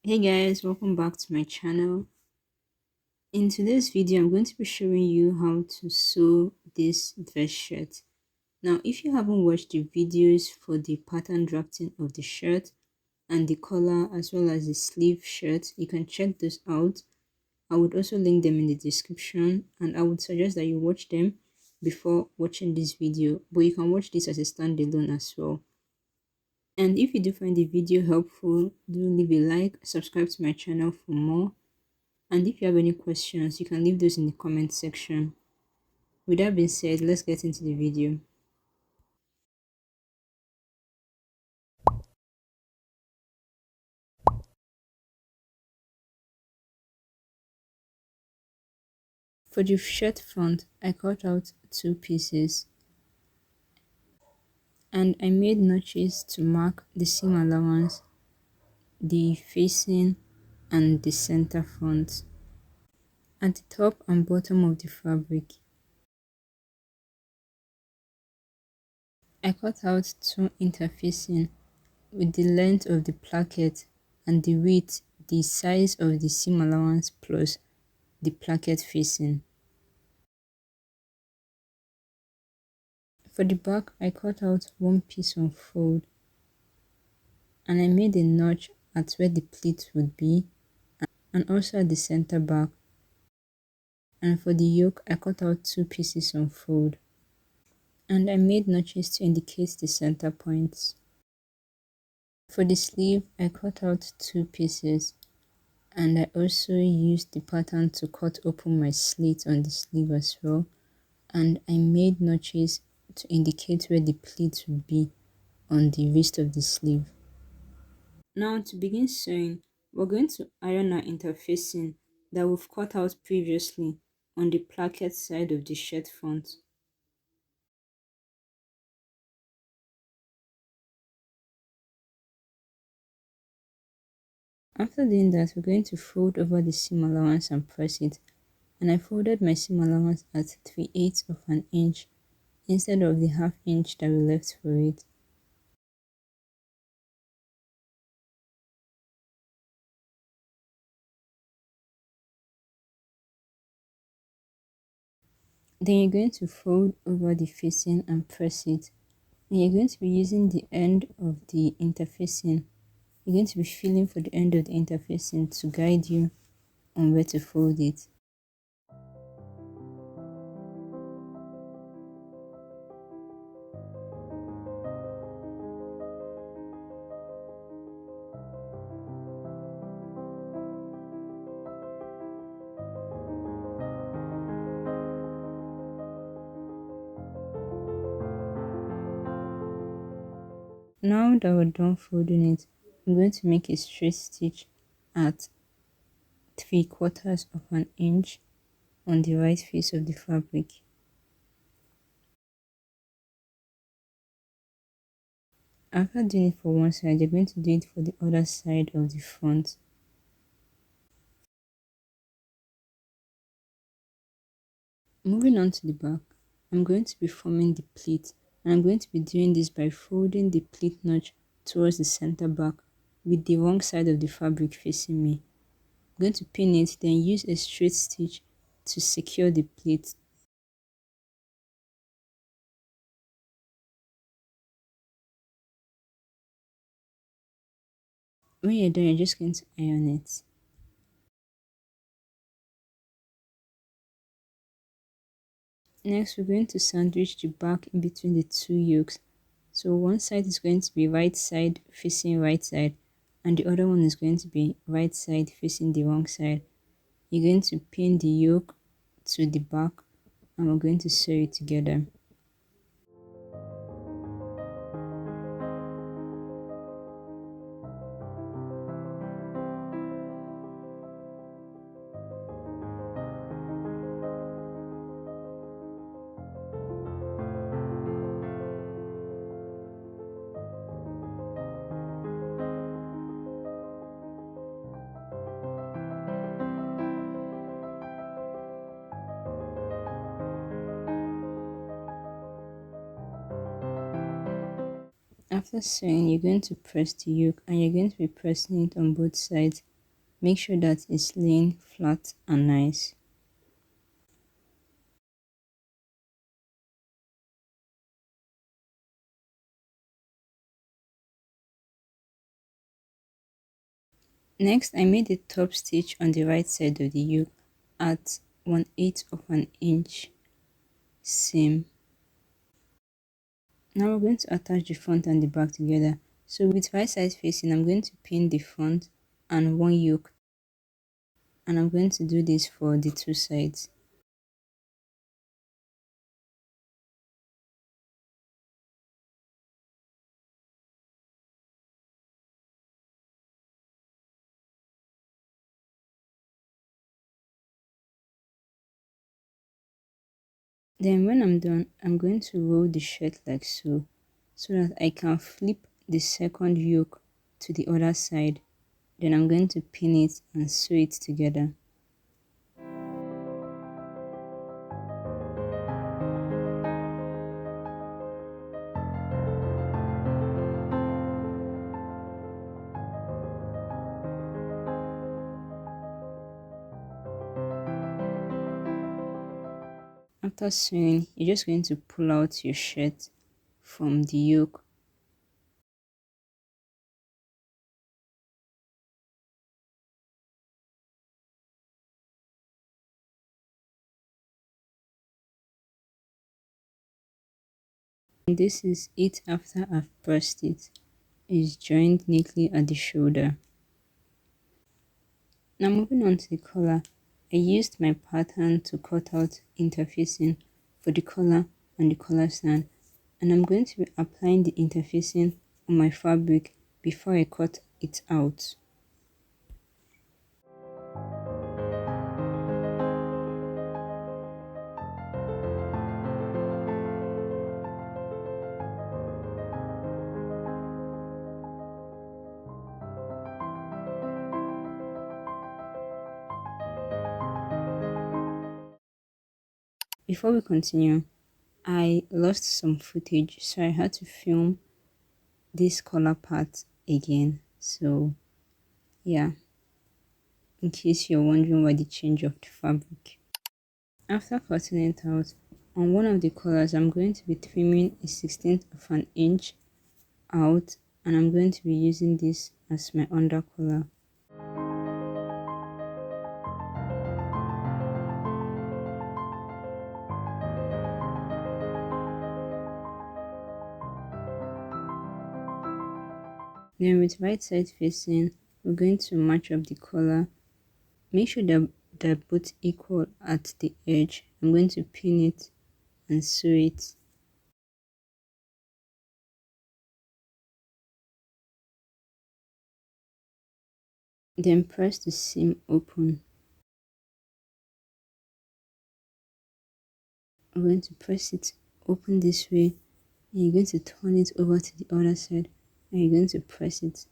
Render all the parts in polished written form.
Hey guys, welcome back to my channel. In today's video, I'm going to be showing you how to sew this dress shirt. Now, if you haven't watched the videos for the pattern drafting of the shirt and the collar as well as the sleeve shirt, you can check those out. I would also link them in the description and I would suggest that you watch them before watching this video, but you can watch this as a standalone as well. And if you do find the video helpful, do leave a like, subscribe to my channel for more. And if you have any questions, you can leave those in the comment section. With that being said, let's get into the video. For the shirt front, I cut out two pieces and I made notches to mark the seam allowance, the facing and the center front at the top and bottom of the fabric. I cut out two interfacing with the length of the placket and the width, the size of the seam allowance plus the placket facing. For the back, I cut out one piece on fold and I made a notch at where the pleat would be and also at the center back. And for the yoke, I cut out two pieces on fold and I made notches to indicate the center points. For the sleeve, I cut out two pieces and I also used the pattern to cut open my slit on the sleeve as well, and I made notches to indicate where the pleat would be on the wrist of the sleeve. Now to begin sewing, we're going to iron our interfacing that we've cut out previously on the placket side of the shirt front. After doing that, we're going to fold over the seam allowance and press it, and I folded my seam allowance at 3/8 of an inch instead of the ½ inch that we left for it. Then you're going to fold over the facing and press it. And you're going to be using the end of the interfacing. You're going to be feeling for the end of the interfacing to guide you on where to fold it. Now that we're done folding it, I'm going to make a straight stitch at 3/4 of an inch on the right face of the fabric. After doing it for one side, you're going to do it for the other side of the front. Moving on to the back, I'm going to be forming the pleat, and I'm going to be doing this by folding the pleat notch towards the center back with the wrong side of the fabric facing me. I'm going to pin it, then use a straight stitch to secure the pleat. When you're done, you're just going to iron it. Next, we're going to sandwich the back in between the two yokes. So one side is going to be right side facing right side, and the other one is going to be right side facing the wrong side. You're going to pin the yoke to the back and we're going to sew it together. After sewing, you're going to press the yoke and you're going to be pressing it on both sides Make sure that it's laying flat and nice. Next, I made a top stitch on the right side of the yoke at 1/8 of an inch seam. Now we're going to attach the front and the back together. So with right side facing, I'm going to pin the front and one yoke, and I'm going to do this for the two sides. Then when I'm done, I'm going to roll the shirt like so that I can flip the second yoke to the other side. Then I'm going to pin it and sew it together. After sewing, you're just going to pull out your shirt from the yoke. And this is it after I've pressed it. It's joined neatly at the shoulder. Now moving on to the collar, I used my pattern to cut out interfacing for the collar and the collar stand, and I'm going to be applying the interfacing on my fabric before I cut it out. Before we continue, I lost some footage, so I had to film this collar part again. So yeah, in case you're wondering why the change of the fabric. After cutting it out, on one of the collars I'm going to be trimming a 16th of an inch out, and I'm going to be using this as my under collar. Then with right side facing, we're going to match up the collar. Make sure that they're both equal at the edge. I'm going to pin it and sew it. Then press the seam open. I'm going to press it open this way, and you're going to turn it over to the other side, and you're going to press it.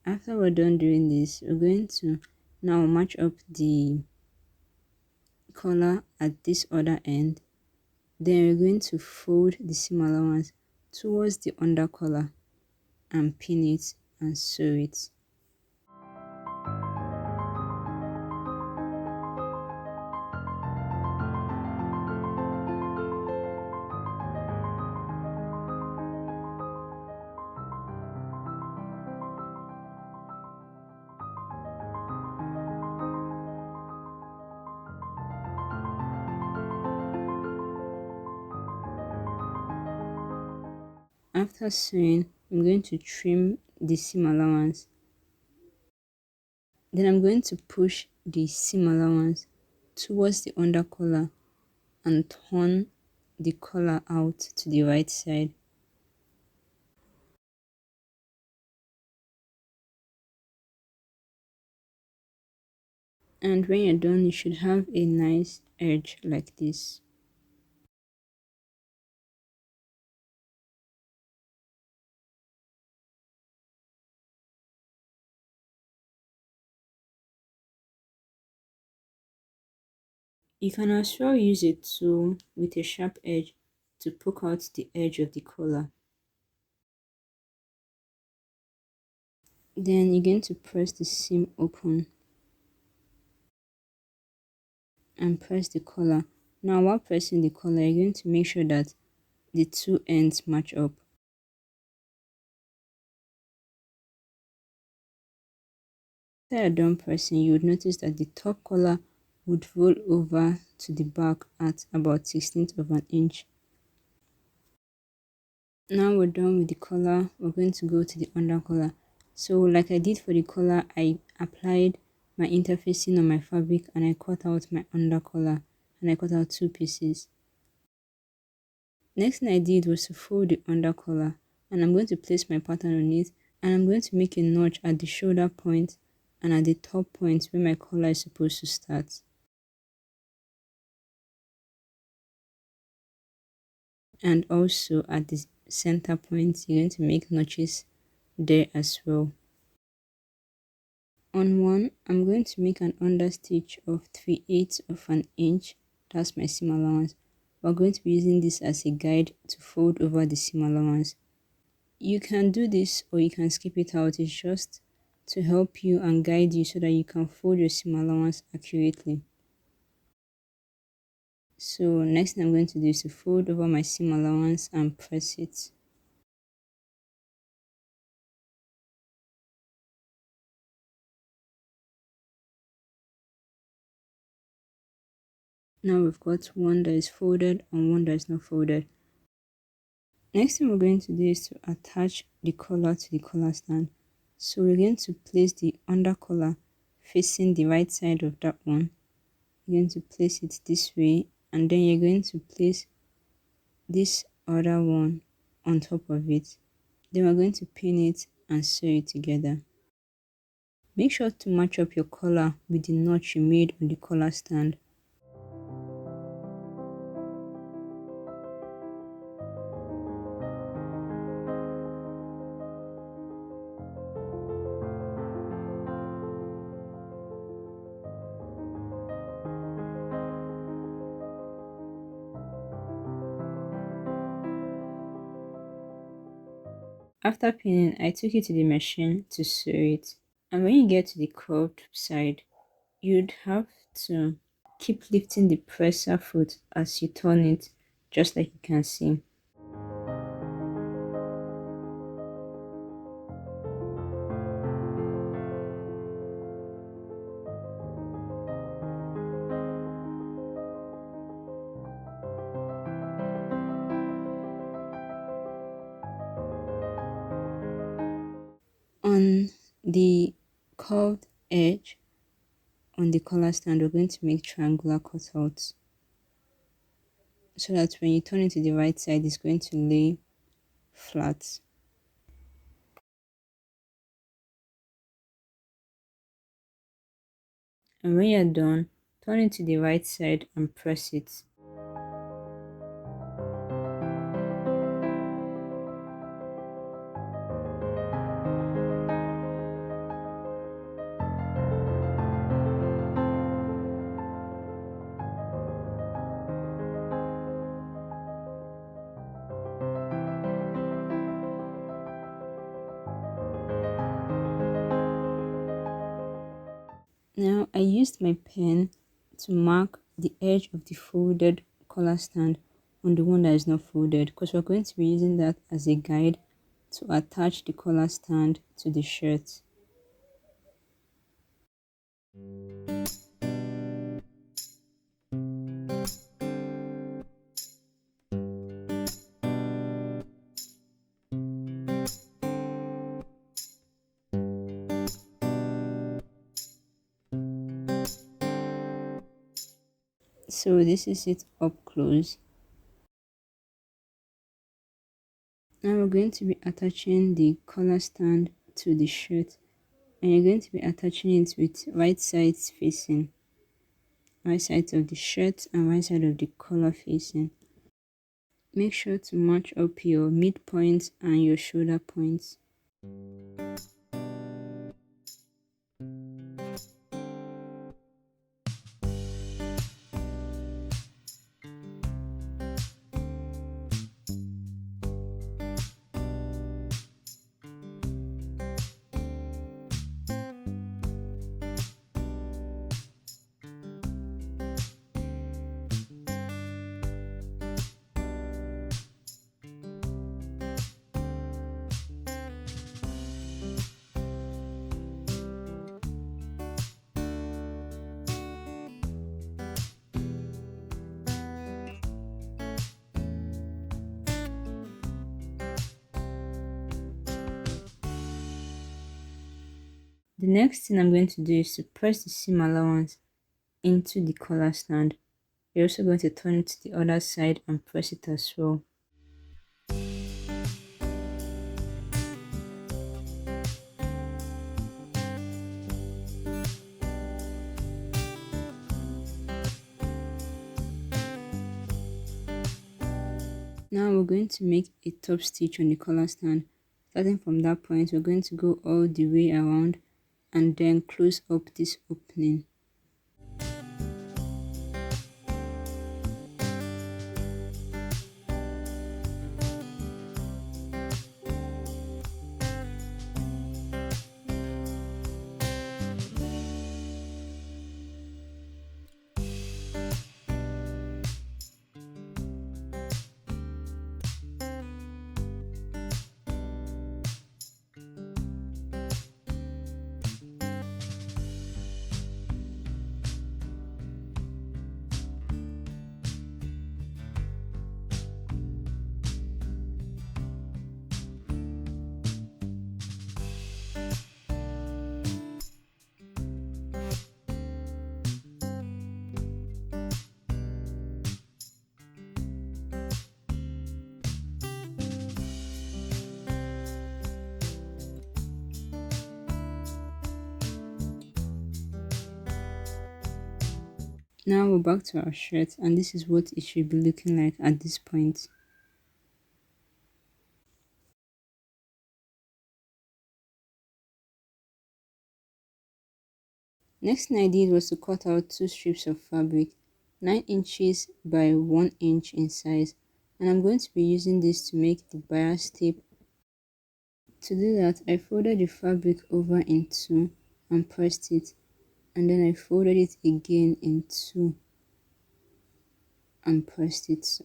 After we're done doing this, we're going to now match up the collar at this other end. Then we're going to fold the seam allowance towards the under collar and pin it and sew it. After sewing, I'm going to trim the seam allowance. Then I'm going to push the seam allowance towards the under collar and turn the collar out to the right side. And when you're done, you should have a nice edge like this. You can as well use a tool with a sharp edge to poke out the edge of the collar. Then you're going to press the seam open and press the collar. Now while pressing the collar, you're going to make sure that the two ends match up. After you're done pressing, you would notice that the top collar would roll over to the back at about 16th of an inch. Now we're done with the collar, we're going to go to the under collar. So like I did for the collar, I applied my interfacing on my fabric and I cut out my under collar and I cut out 2 pieces. Next thing I did was to fold the under collar, and I'm going to place my pattern on it, and I'm going to make a notch at the shoulder point and at the top point where my collar is supposed to start. And also at the center point, you're going to make notches there as well. On one, I'm going to make an under stitch of 3/8 of an inch. That's my seam allowance. We're going to be using this as a guide to fold over the seam allowance. You can do this or you can skip it out. It's just to help you and guide you so that you can fold your seam allowance accurately. So next thing I'm going to do is to fold over my seam allowance and press it. Now we've got one that is folded and one that is not folded. Next thing we're going to do is to attach the collar to the collar stand. So we're going to place the under collar facing the right side of that one. You're going to place it this way, and then you're going to place this other one on top of it. Then we're going to pin it and sew it together. Make sure to match up your collar with the notch you made on the collar stand. After pinning, I took it to the machine to sew it. And when you get to the curved side, you'd have to keep lifting the presser foot as you turn it, just like you can see. On the curved edge on the collar stand, we're going to make triangular cutouts so that when you turn it to the right side, it's going to lay flat. And when you're done, turn it to the right side and press it. Now I used my pen to mark the edge of the folded collar stand on the one that is not folded, because we're going to be using that as a guide to attach the collar stand to the shirt. So this is it up close. Now we're going to be attaching the collar stand to the shirt, and you're going to be attaching it with right sides facing, right side of the shirt and right side of the collar facing. Make sure to match up your midpoint and your shoulder points. The next thing I'm going to do is to press the seam allowance into the collar stand. You're also going to turn it to the other side and press it as well. Now we're going to make a top stitch on the collar stand. Starting from that point, we're going to go all the way around and then close up this opening. Now we're back to our shirt, and this is what it should be looking like at this point. Next thing I did was to cut out 2 strips of fabric, 9 inches by 1 inch in size, and I'm going to be using this to make the bias tape. To do that, I folded the fabric over in 2 and pressed it, and then I folded it again in 2 and pressed it.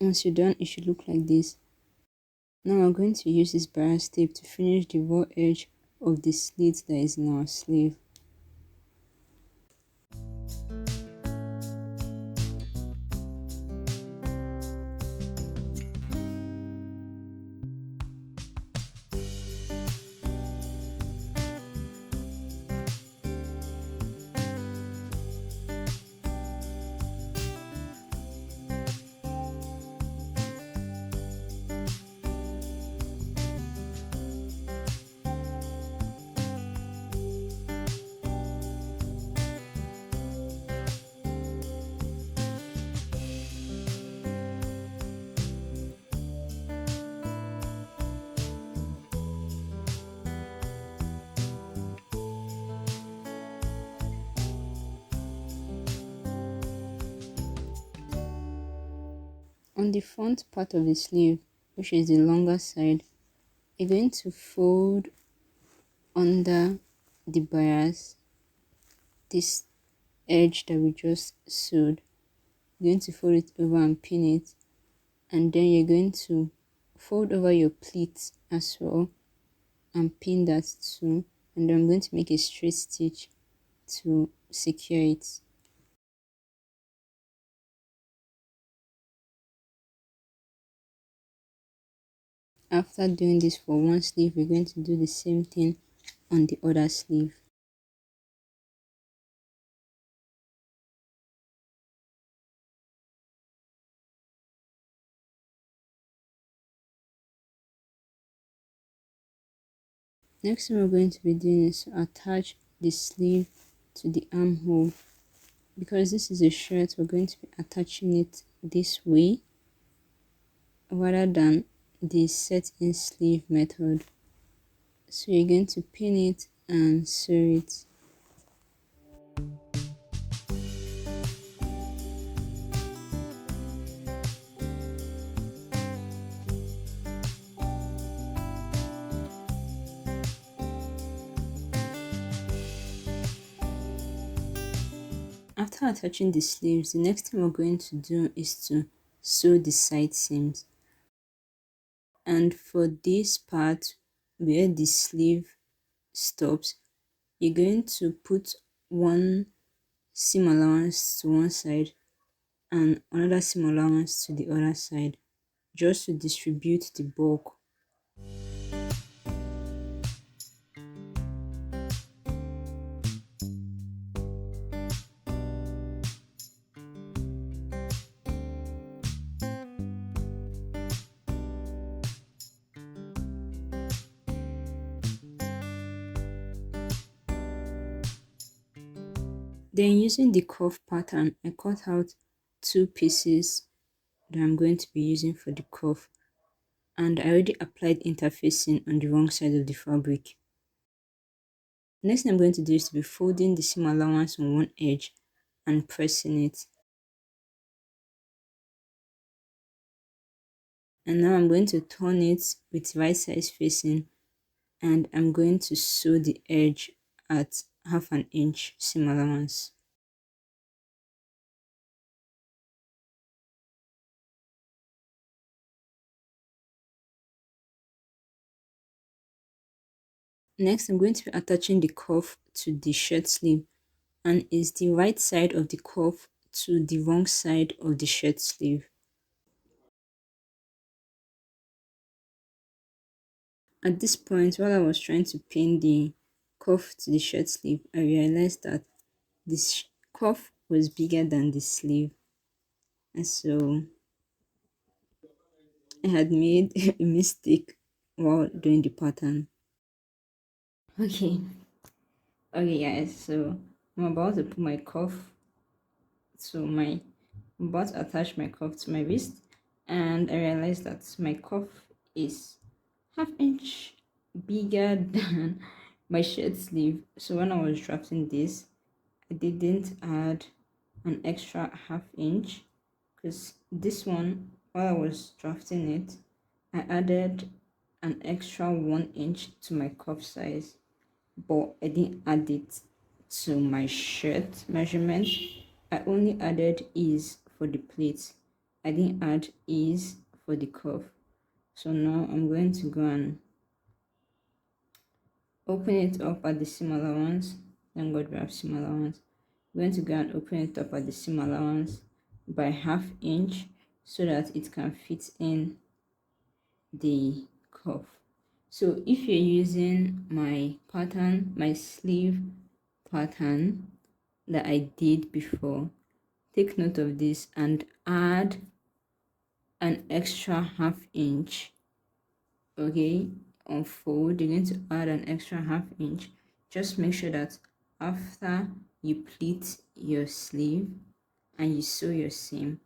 Once you're done, it should look like this. Now I'm going to use this bias tape to finish the raw edge of the slit that is in our sleeve. On the front part of the sleeve, which is the longer side, you're going to fold under the bias this edge that we just sewed. You're going to fold it over and pin it, and then you're going to fold over your pleat as well and pin that too, and then I'm going to make a straight stitch to secure it. After doing this for one sleeve, we're going to do the same thing on the other sleeve. Next thing we're going to be doing is to attach the sleeve to the armhole. Because this is a shirt, we're going to be attaching it this way rather than the set-in sleeve method. So you're going to pin it and sew it. After attaching the sleeves, the next thing we're going to do is to sew the side seams. And for this part where the sleeve stops, you're going to put one seam allowance to one side and another seam allowance to the other side, just to distribute the bulk. Then using the cuff pattern, I cut out two pieces that I'm going to be using for the cuff, and I already applied interfacing on the wrong side of the fabric. Next thing I'm going to do is to be folding the seam allowance on one edge and pressing it. And now I'm going to turn it with right size facing, and I'm going to sew the edge at 1/2 inch seam allowance. Next, I'm going to be attaching the cuff to the shirt sleeve, and is the right side of the cuff to the wrong side of the shirt sleeve. At this point, while I was trying to pin the cuff to the shirt sleeve, I realized that this cuff was bigger than the sleeve, and so I had made a mistake while doing the pattern. Okay, okay guys, so I'm about to put my cuff to my I'm about to attach my cuff to my wrist, and I realized that my cuff is 1/2 inch bigger than my shirt sleeve. So when I was drafting this, I didn't add an extra 1/2 inch, because this one, while I was drafting it, I added an extra 1 inch to my cuff size, but I didn't add it to my shirt measurement. I only added ease for the pleats. I didn't add ease for the cuff. So now I'm going to go and open it up at the seam allowance. Thank God we have seam allowance. I'm going to go and open it up at the seam allowance by 1/2 inch so that it can fit in the cuff. So if you're using my pattern, my sleeve pattern that I did before, take note of this and add an extra 1/2 inch. Okay, on fold you're going to add an extra 1/2 inch. Just make sure that after you pleat your sleeve and you sew your seam,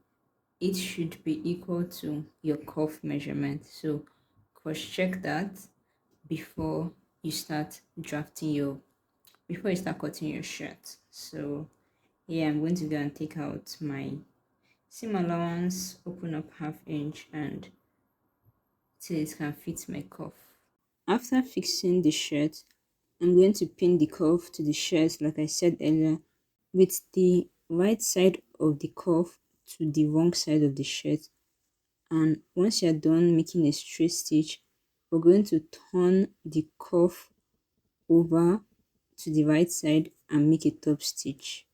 it should be equal to your cuff measurement. So cross check that before you start drafting your before you start cutting your shirt. So yeah, I'm going to go and take out my seam allowance, open up 1/2 inch and till it can fit my cuff. After fixing the shirt, I'm going to pin the cuff to the shirt like I said earlier, with the right side of the cuff to the wrong side of the shirt. And once you're done making a straight stitch, we're going to turn the cuff over to the right side and make a top stitch.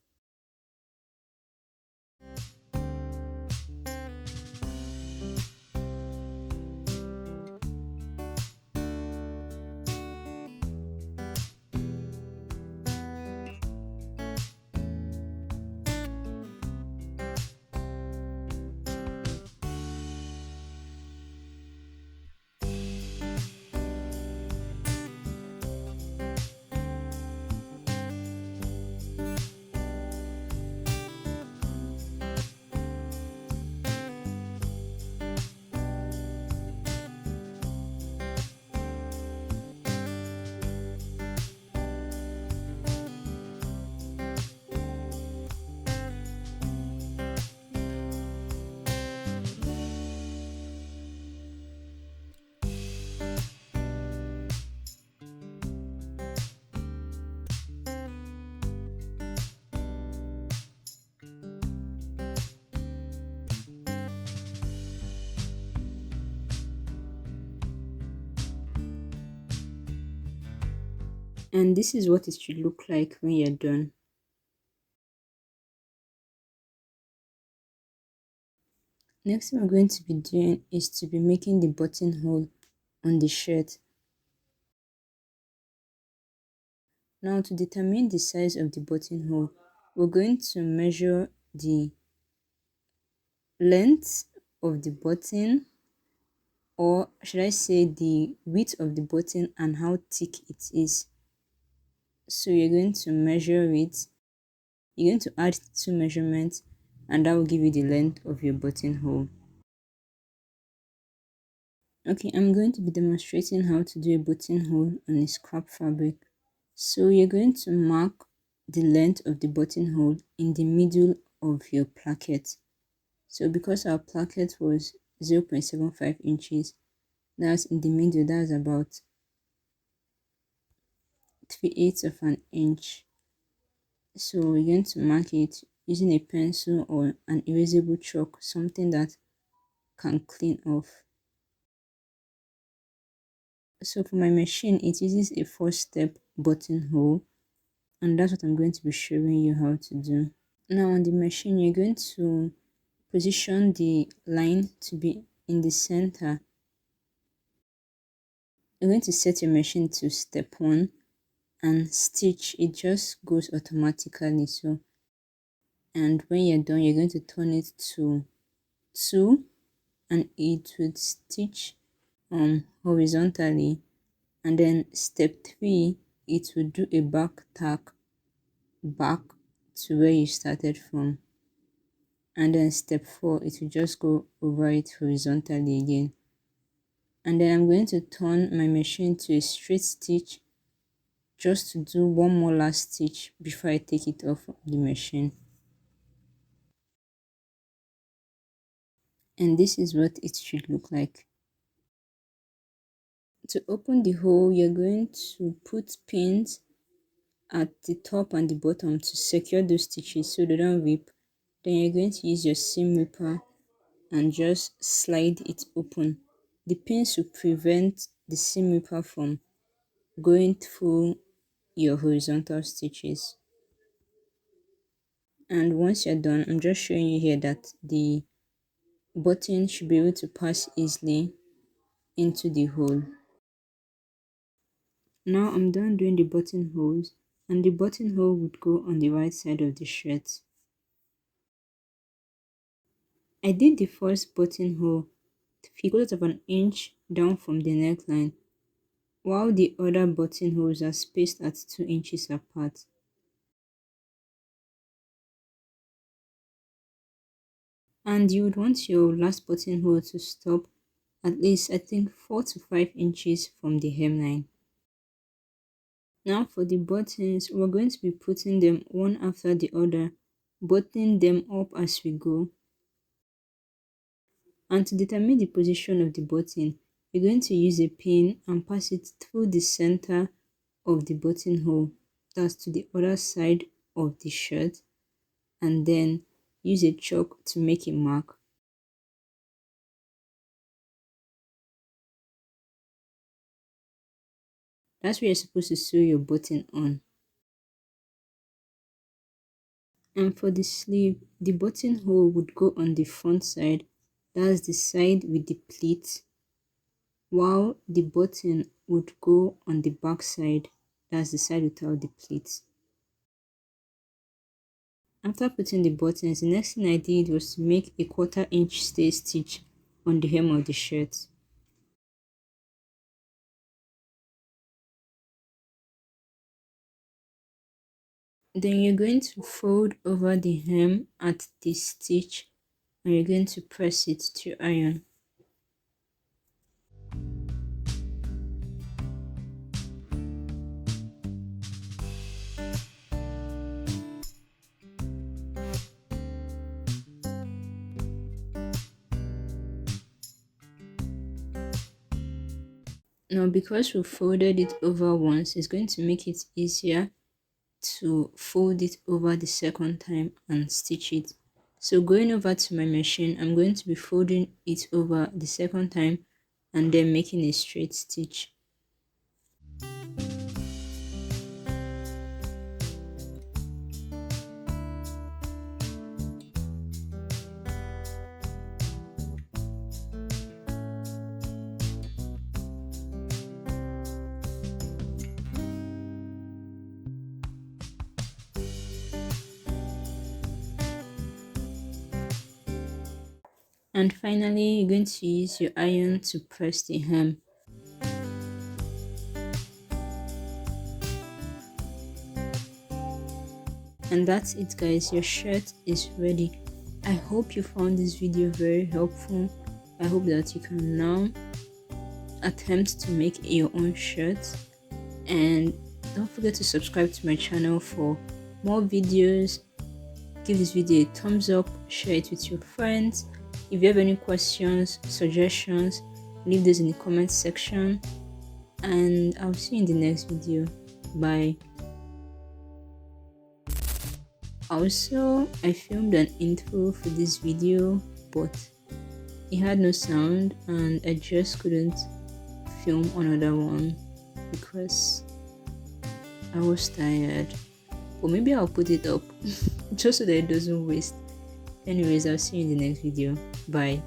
And this is what it should look like when you're done. Next thing we're going to be doing is to be making the buttonhole on the shirt. Now to determine the size of the buttonhole, we're going to measure the length of the button, or should I say the width of the button and how thick it is. So you're going to measure it. You're going to add two measurements and that will give you the length of your buttonhole. Okay, I'm going to be demonstrating how to do a buttonhole on a scrap fabric. So you're going to mark the length of the buttonhole in the middle of your placket. So because our placket was 0.75 inches, that's in the middle, that's about 3/8 of an inch. So we're going to mark it using a pencil or an erasable chalk, something that can clean off. So for my machine, it uses a 4-step buttonhole, and that's what I'm going to be showing you how to do. Now on the machine, you're going to position the line to be in the center. You're going to set your machine to step 1 and stitch. It just goes automatically. So, and when you're done, you're going to turn it to 2 and it would stitch horizontally. And then step 3, it will do a back tack back to where you started from. And then step 4, it will just go over it horizontally again. And then I'm going to turn my machine to a straight stitch just to do one more last stitch before I take it off the machine. And this is what it should look like. To open the hole, you're going to put pins at the top and the bottom to secure those stitches so they don't rip. Then you're going to use your seam ripper and just slide it open. The pins will prevent the seam ripper from going through your horizontal stitches. And once you're done, I'm just showing you here that the button should be able to pass easily into the hole. Now I'm done doing the buttonholes, and the buttonhole would go on the right side of the shirt. I did the first buttonhole 3/4 of an inch down from the neckline, while the other buttonholes are spaced at 2 inches apart. And you would want your last buttonhole to stop at least, I think, 4 to 5 inches from the hemline. Now for the buttons, we're going to be putting them one after the other, buttoning them up as we go. And to determine the position of the button, we're going to use a pin and pass it through the center of the buttonhole, that's to the other side of the shirt, and then use a chalk to make a mark. That's where you're supposed to sew your button on. And for the sleeve, the buttonhole would go on the front side, that's the side with the pleat, while the button would go on the back side, that's the side without the pleats. After putting the buttons, the next thing I did was to make a 1/4 inch stay stitch on the hem of the shirt. Then you're going to fold over the hem at this stitch and you're going to press it to iron. Now because we folded it over once, it's going to make it easier to fold it over the second time and stitch it. So going over to my machine, I'm going to be folding it over the second time and then making a straight stitch. And finally, you're going to use your iron to press the hem. And that's it, guys. Your shirt is ready. I hope you found this video very helpful. I hope that you can now attempt to make your own shirt. And don't forget to subscribe to my channel for more videos. Give this video a thumbs up, share it with your friends. If you have any questions, suggestions, leave those in the comment section. And I'll see you in the next video. Bye. Also, I filmed an intro for this video, but it had no sound and I just couldn't film another one because I was tired. Or maybe I'll put it up just so that it doesn't waste. Anyways, I'll see you in the next video. Bye.